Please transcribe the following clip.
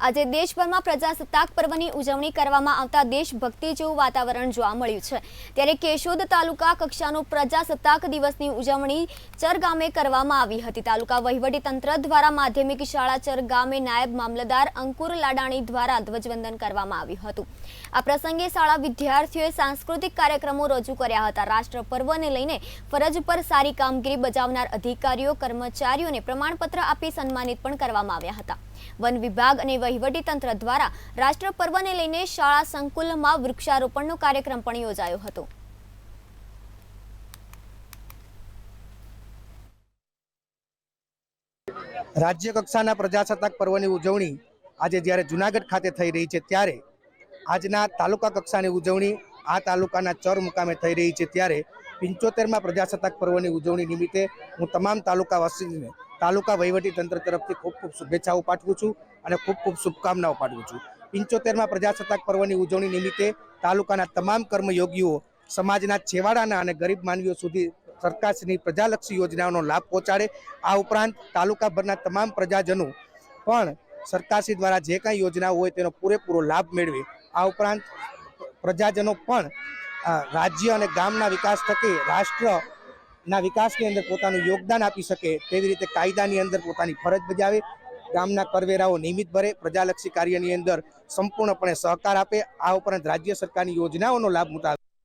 આજે દેશભરમાં પ્રજાસત્તાક પર્વની ઉજવણી કરવામાં આવતા દેશભક્તિ જેવું વાતાવરણ જોવા મળ્યું છે। ત્યારે કેશોદ તાલુકા કક્ષાનો પ્રજાસત્તાક દિવસની ઉજવણી ચર ગામે કરવામાં આવી હતી। તાલુકા વહીવટી તંત્ર દ્વારા માધ્યમિક શાળા ચર ગામે નાયબ મામલતદાર અંકુર લાડાણી દ્વારા ધ્વજવંદન કરવામાં આવ્યું હતું। આ પ્રસંગે શાળા વિદ્યાર્થીઓએ સાંસ્કૃતિક કાર્યક્રમો રજૂ કર્યા હતા। રાષ્ટ્ર પર્વને લઈને ફરજ પર સારી કામગીરી બજાવનાર અધિકારીઓ કર્મચારીઓને પ્રમાણપત્ર આપી સન્માનિત પણ કરવામાં આવ્યા હતા। वन विभाग અને વહીવટી તંત્ર દ્વારા રાષ્ટ્ર પર્વને લઈને શાળા સંકુલમાં વૃક્ષારોપણનો કાર્યક્રમ પણ યોજાયો હતો। राज्य कक्षाना प्रजासत्ताक पर्वनी उजवणी आज ज्यारे जूनागढ़ खाते थई रही है त्यारे आजना तालुका कक्षानी उजवणी आ तालुकाना चर मुकामे थई रही है। त्यारे 75मा प्रजासत्ताक पर्वनी उजवणी निमित्ते हूँ तमाम तालुकावासीने तालुका वहीवटी तंत्र तरफथी खूब खूब शुभेच्छाओं पाठवुं छुं अने खूब खूब शुभकामनाओं पाठवुं छुं। 75मा प्रजासत्ताक पर्वनी उजवणी निमित्ते तालुकाना तमाम कर्मयोगीओ समाजना छेवाड़ाना अने गरीब मानवीओ सुधी सरकारश्रीनी प्रजालक्षी योजनाओनो लाभ पहोंचाडे। आ उपरांत तालुकाभરના तमाम प्रजाजनों पण सरकारश्री द्वारा जे कांई योजनाओ होय तेनो पूरेपूरो लाभ मेळवे। आ उपरांत प्रजाजनों पण राज्य अने गामना विकास थकी राष्ट्રના विकासनी अंदर पोतानुं योगदान आपी शके तेवी रीते कायदानी अंदर पोतानी फरज बजावे, गामना करवेराओ नियमित भरे, प्रजालक्षी कार्यनी अंदर संपूर्णपणे सहकार आपे। आ उपरांत राज्य सरकारनी योजनाओनो लाभ